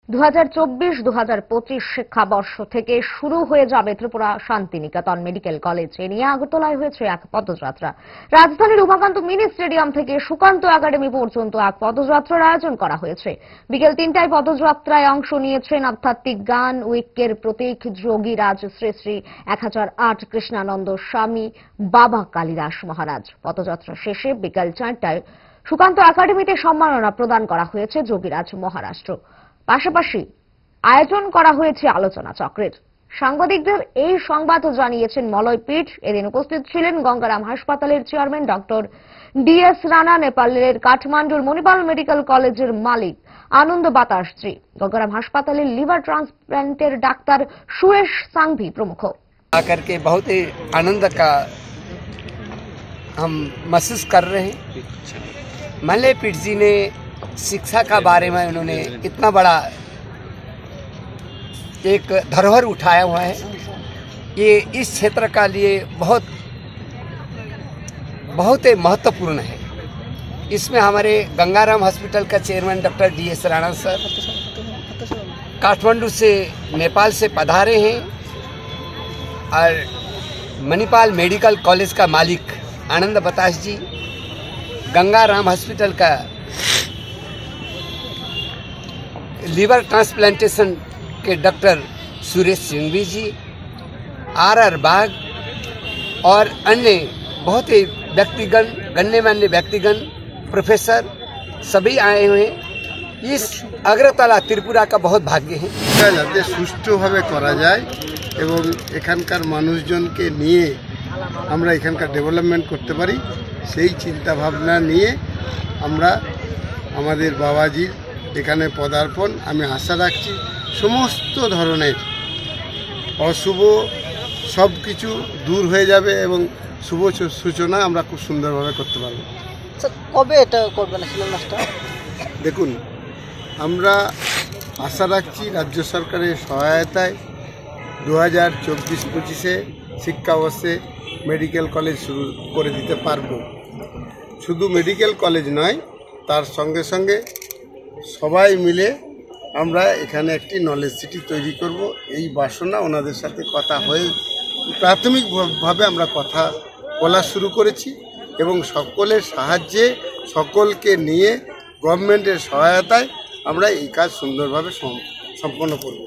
2024-2025 শিক্ষাবর্ষ থেকে শুরু হয়ে যাবে ত্রিপুরা শান্তিনিকেতন মেডিকেল কলেজ। এ নিয়ে আগরতলায় হয়েছে এক পদযাত্রা। রাজধানীর উমাকান্ত মিনি স্টেডিয়াম থেকে সুকান্ত একাডেমি পর্যন্ত এক পদযাত্রার আয়োজন করা হয়েছে। বিকেল 3টায় পদযাত্রায় অংশ নিয়েছেন আধ্যাত্মিক গান ঐক্যের প্রতীক যোগীরাজ শ্রী শ্রী 1008 কৃষ্ণানন্দ স্বামী বাবা কালিদাস মহারাজ। পদযাত্রা শেষে বিকেল 4টায় সুকান্ত একাডেমিতে সম্মাননা প্রদান করা হয়েছে যোগীরাজ মহারাষ্ট্র। পাশাপাশি আয়োজন করা হয়েছে আলোচনা চক্রের। সাংবাদিকদের এই সংবাদ জানিয়েছেন মলয়পীঠ। এদিন উপস্থিত ছিলেন গঙ্গারাম হাসপাতালের চেয়ারম্যান ডক্টর ডিএস রানা, নেপালের কাঠমান্ডুর মণিপাল মেডিকেল কলেজের মালিক आनंद बातासजी, गंगाराम हास्पिटल लिवर ट्रांसप्लांटेर डाक्टर सुरेश सांघवी प्रमुख। आकर के बहुत ही आनंद का हम महसूस कर रहे हैं। मलयपीठ जी ने शिक्षा का बारे में उन्होंने इतना बड़ा एक धरोहर उठाया हुआ है। ये इस क्षेत्र का लिए बहुत ही महत्वपूर्ण है। इसमें हमारे गंगाराम हॉस्पिटल का chairman doctor DS Rana sir Kathmandu से नेपाल से पधारे हैं और मणिपाल मेडिकल कॉलेज का मालिक आनंद बतास जी, गंगाराम हॉस्पिटल का लिवर ट्रांसप्लांटेशन के डॉक्टर सुरेश सांघवी जी, आर बाग और अन्य बहुत ही व्यक्तिगण गण्यमान्य व्यक्तिगण प्रोफेसर सभी आए हुए हैं। इस अग्रतला त्रिपुरा का बहुत भाग्य है। যাতে সুষ্ঠুভাবে করা যায় এবং এখানকার মানুষজনকে নিয়ে আমরা এখানকার ডেভেলপমেন্ট করতে পারি, সেই চিন্তা ভাবনা নিয়ে আমরা আমাদের বাবাজির এখানে পদার্পণ আমি আশা রাখছি সমস্ত ধরনের অশুভ সব কিছু দূর হয়ে যাবে এবং শুভ সূচনা আমরা খুব সুন্দরভাবে করতে পারব। কবে এটা করবেন শিলান্যাসটা? দেখুন, আমরা আশা রাখছি রাজ্য সরকারের সহায়তায় 2024-25 শিক্ষাবর্ষে মেডিকেল কলেজ শুরু করে দিতে পারব। শুধু মেডিকেল কলেজ নয়, তার সঙ্গে সঙ্গে সবাই মিলে আমরা এখানে একটি নলেজ সিটি তৈরি করব। এই বাসনা ওনাদের সাথে কথা হয়ে প্রাথমিকভাবে আমরা কথা বলা শুরু করেছি এবং সকলের সাহায্যে সকলকে নিয়ে গভর্নমেন্টের সহায়তায় আমরা এই কাজ সুন্দরভাবে সম্পন্ন করব।